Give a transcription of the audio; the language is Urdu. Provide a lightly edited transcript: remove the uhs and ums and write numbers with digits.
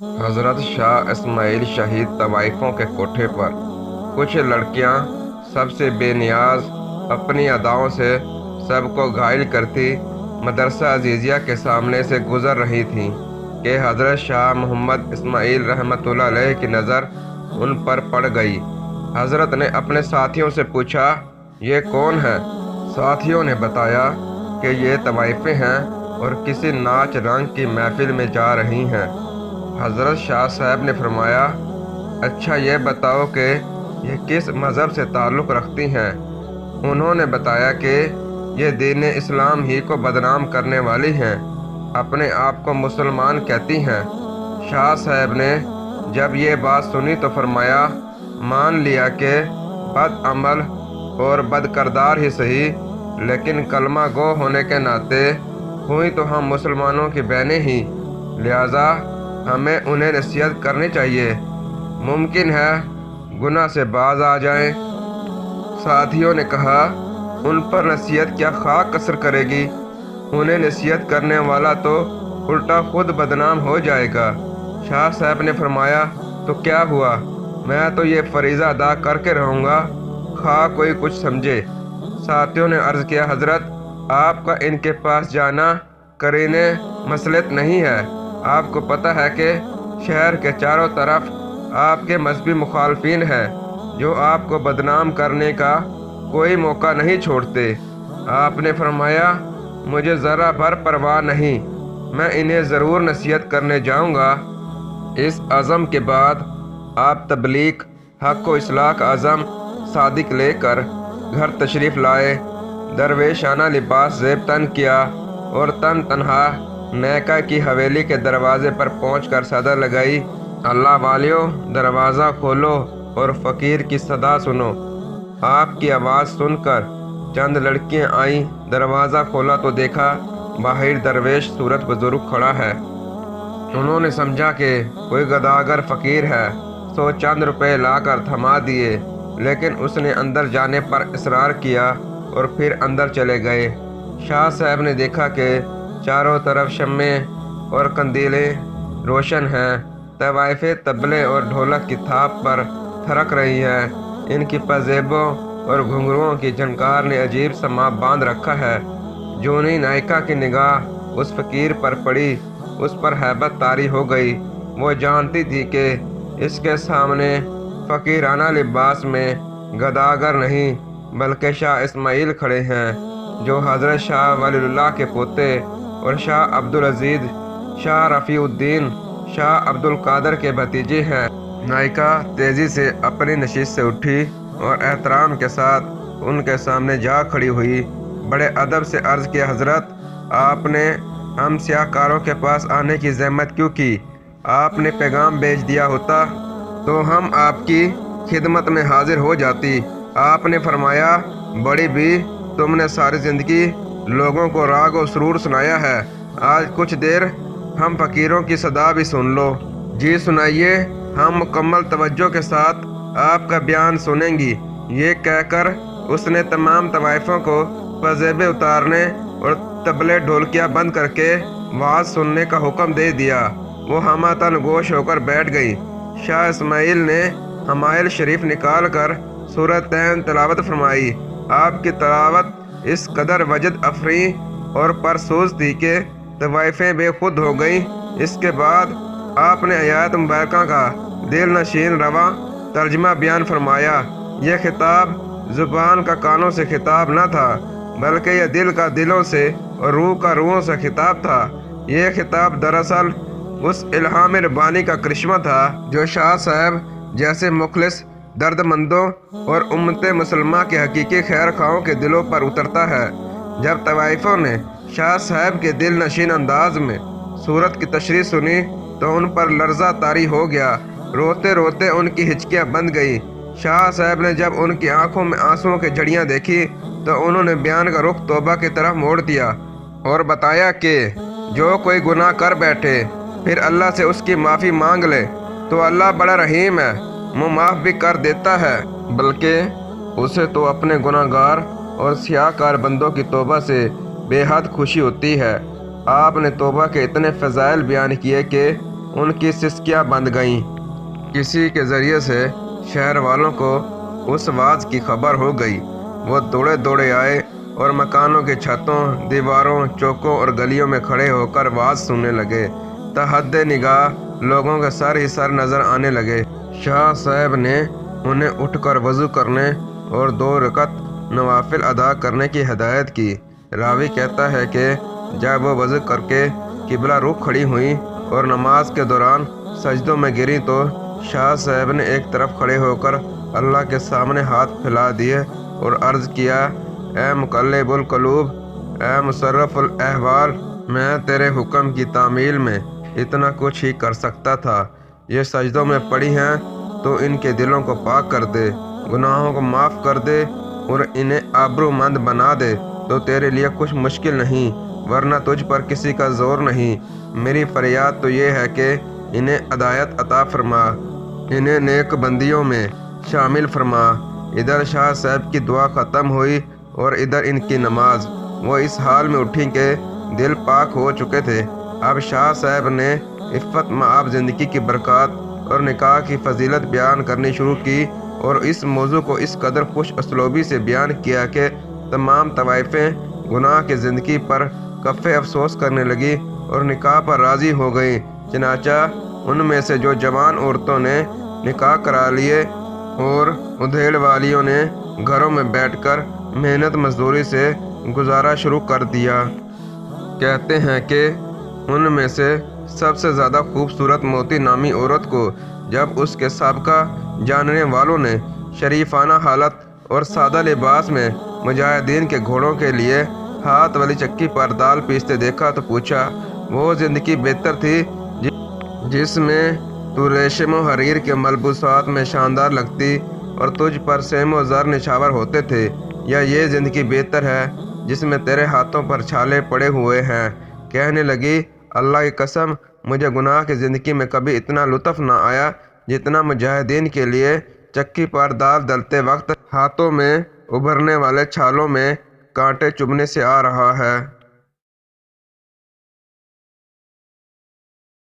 حضرت شاہ اسماعیل شہید طوائفوں کے کوٹھے پر کچھ لڑکیاں سب سے بے نیاز اپنی اداؤں سے سب کو گھائل کرتی مدرسہ عزیزیہ کے سامنے سے گزر رہی تھیں کہ حضرت شاہ محمد اسماعیل رحمۃ اللہ علیہ کی نظر ان پر پڑ گئی۔ حضرت نے اپنے ساتھیوں سے پوچھا، یہ کون ہیں؟ ساتھیوں نے بتایا کہ یہ طوائفیں ہیں اور کسی ناچ رنگ کی محفل میں جا رہی ہیں۔ حضرت شاہ صاحب نے فرمایا، اچھا یہ بتاؤ کہ یہ کس مذہب سے تعلق رکھتی ہیں؟ انہوں نے بتایا کہ یہ دین اسلام ہی کو بدنام کرنے والی ہیں، اپنے آپ کو مسلمان کہتی ہیں۔ شاہ صاحب نے جب یہ بات سنی تو فرمایا، مان لیا کہ بد عمل اور بد کردار ہی صحیح، لیکن کلمہ گو ہونے کے ناطے ہوئی تو ہم مسلمانوں کی بہنیں ہی، لہذا ہمیں انہیں نصیحت کرنی چاہیے، ممکن ہے گناہ سے باز آ جائیں۔ ساتھیوں نے کہا، ان پر نصیحت کیا خاک اثر کرے گی؟ انہیں نصیحت کرنے والا تو الٹا خود بدنام ہو جائے گا۔ شاہ صاحب نے فرمایا، تو کیا ہوا؟ میں تو یہ فریضہ ادا کر کے رہوں گا، خواہ کوئی کچھ سمجھے۔ ساتھیوں نے عرض کیا، حضرت آپ کا ان کے پاس جانا قرینِ مصلحت نہیں ہے۔ آپ کو پتہ ہے کہ شہر کے چاروں طرف آپ کے مذہبی مخالفین ہیں جو آپ کو بدنام کرنے کا کوئی موقع نہیں چھوڑتے۔ آپ نے فرمایا، مجھے ذرا بھر پرواہ نہیں، میں انہیں ضرور نصیحت کرنے جاؤں گا۔ اس عزم کے بعد آپ تبلیغ حق و اصلاح کا عزم صادق لے کر گھر تشریف لائے، درویشانہ لباس زیب تن کیا اور تن تنہا میکہ کی حویلی کے دروازے پر پہنچ کر صدا لگائی، اللہ والیو دروازہ کھولو اور فقیر کی صدا سنو۔ آپ کی آواز سن کر چند لڑکیاں آئیں، دروازہ کھولا تو دیکھا باہر درویش صورت بزرگ کھڑا ہے۔ انہوں نے سمجھا کہ کوئی گداگر فقیر ہے، سو چند روپے لا کر تھما دیے، لیکن اس نے اندر جانے پر اصرار کیا اور پھر اندر چلے گئے۔ شاہ صاحب نے دیکھا کہ چاروں طرف شمعیں اور قندیلیں روشن ہیں، طوائفیں طبلے اور ڈھولک کی تھاپ پر تھرک رہی ہیں، ان کی پزیبوں اور گھنگروؤں کی جھنکار نے عجیب سا ماپ باندھ رکھا ہے۔ جونہی نائکہ کی نگاہ اس فقیر پر پڑی، اس پر ہیبت طاری ہو گئی۔ وہ جانتی تھی کہ اس کے سامنے فقیرانہ لباس میں گداگر نہیں بلکہ شاہ اسماعیل کھڑے ہیں، جو حضرت شاہ ولی اللہ کے پوتے اور شاہ عبدالعزیز، شاہ رفیع الدین، شاہ عبدالقادر کے بھتیجے ہیں۔ نائکہ تیزی سے اپنی نشست سے اٹھی اور احترام کے ساتھ ان کے سامنے جا کھڑی ہوئی۔ بڑے ادب سے عرض کیا، حضرت آپ نے ہم سیاہ کاروں کے پاس آنے کی زحمت کیوں کی؟ آپ نے پیغام بھیج دیا ہوتا تو ہم آپ کی خدمت میں حاضر ہو جاتی۔ آپ نے فرمایا، بڑی بھی تم نے ساری زندگی لوگوں کو راگ و سرور سنایا ہے، آج کچھ دیر ہم فقیروں کی صدا بھی سن لو۔ جی سنائیے، ہم مکمل توجہ کے ساتھ آپ کا بیان سنیں گی۔ یہ کہہ کر اس نے تمام طوائفوں کو پزیبیں اتارنے اور طبلے ڈھولکیاں بند کر کے وعظ سننے کا حکم دے دیا۔ وہ ہمہ تن گوش ہو کر بیٹھ گئی۔ شاہ اسماعیل نے حمائل شریف نکال کر سورۃ تین تلاوت فرمائی۔ آپ کی تلاوت اس قدر وجد افروز اور پرسوز تھی کہ طوائفیں بے خود ہو گئیں۔ اس کے بعد آپ نے آیات مبارکہ کا دل نشین رواں ترجمہ بیان فرمایا۔ یہ خطاب زبان کا کانوں سے خطاب نہ تھا، بلکہ یہ دل کا دلوں سے اور روح کا روحوں سے خطاب تھا۔ یہ خطاب دراصل اس الہام ربانی کا کرشمہ تھا جو شاہ صاحب جیسے مخلص درد مندوں اور امت مسلمہ کے حقیقی خیر خواہوں کے دلوں پر اترتا ہے۔ جب طوائفوں نے شاہ صاحب کے دل نشین انداز میں سورت کی تشریح سنی تو ان پر لرزہ طاری ہو گیا، روتے روتے ان کی ہچکیاں بند گئیں۔ شاہ صاحب نے جب ان کی آنکھوں میں آنسوؤں کی جھڑیاں دیکھی تو انہوں نے بیان کا رخ توبہ کی طرف موڑ دیا اور بتایا کہ جو کوئی گناہ کر بیٹھے پھر اللہ سے اس کی معافی مانگ لے تو اللہ بڑا رحیم ہے، وہ معاف بھی کر دیتا ہے، بلکہ اسے تو اپنے گناہ گار اور سیاہ کار بندوں کی توبہ سے بے حد خوشی ہوتی ہے۔ آپ نے توبہ کے اتنے فضائل بیان کیے کہ ان کی سسکیاں بند گئیں۔ کسی کے ذریعے سے شہر والوں کو اس واز کی خبر ہو گئی۔ وہ دوڑے دوڑے آئے اور مکانوں کی چھتوں، دیواروں، چوکوں اور گلیوں میں کھڑے ہو کر واز سننے لگے۔ تحت نگاہ لوگوں کے سر ہی سر نظر آنے لگے۔ شاہ صاحب نے انہیں اٹھ کر وضو کرنے اور 2 رکعت نوافل ادا کرنے کی ہدایت کی۔ راوی کہتا ہے کہ جب وہ وضو کر کے قبلہ رخ کھڑی ہوئیں اور نماز کے دوران سجدوں میں گریں تو شاہ صاحب نے ایک طرف کھڑے ہو کر اللہ کے سامنے ہاتھ پھیلا دیے اور عرض کیا، اے مقلب القلوب، اے مصرف الاحوال، میں تیرے حکم کی تعمیل میں اتنا کچھ ہی کر سکتا تھا۔ یہ سجدوں میں پڑی ہیں تو ان کے دلوں کو پاک کر دے، گناہوں کو معاف کر دے اور انہیں آبرو مند بنا دے تو تیرے لیے کچھ مشکل نہیں، ورنہ تجھ پر کسی کا زور نہیں۔ میری فریاد تو یہ ہے کہ انہیں ہدایت عطا فرما، انہیں نیک بندیوں میں شامل فرما۔ ادھر شاہ صاحب کی دعا ختم ہوئی اور ادھر ان کی نماز۔ وہ اس حال میں اٹھیں کہ دل پاک ہو چکے تھے۔ اب شاہ صاحب نے عفت مآب زندگی کی برکات اور نکاح کی فضیلت بیان کرنی شروع کی اور اس موضوع کو اس قدر خوش اسلوبی سے بیان کیا کہ تمام طوائفیں گناہ کی زندگی پر کف افسوس کرنے لگی اور نکاح پر راضی ہو گئیں۔ چنانچہ ان میں سے جو جوان عورتوں نے نکاح کرا لیے اور ادھیڑ والیوں نے گھروں میں بیٹھ کر محنت مزدوری سے گزارا شروع کر دیا۔ کہتے ہیں کہ ان میں سے سب سے زیادہ خوبصورت موتی نامی عورت کو جب اس کے سابقہ جاننے والوں نے شریفانہ حالت اور سادہ لباس میں مجاہدین کے گھوڑوں کے لیے ہاتھ والی چکی پر دال پیستے دیکھا تو پوچھا، وہ زندگی بہتر تھی جس میں تو ریشم و حریر کے ملبوسات میں شاندار لگتی اور تجھ پر سیم و زر نچھاور ہوتے تھے، یا یہ زندگی بہتر ہے جس میں تیرے ہاتھوں پر چھالے پڑے ہوئے ہیں؟ کہنے لگی، اللہ کی قسم، مجھے گناہ کی زندگی میں کبھی اتنا لطف نہ آیا جتنا مجاہدین کے لیے چکی پر دال ڈلتے وقت ہاتھوں میں ابھرنے والے چھالوں میں کانٹے چبھنے سے آ رہا ہے۔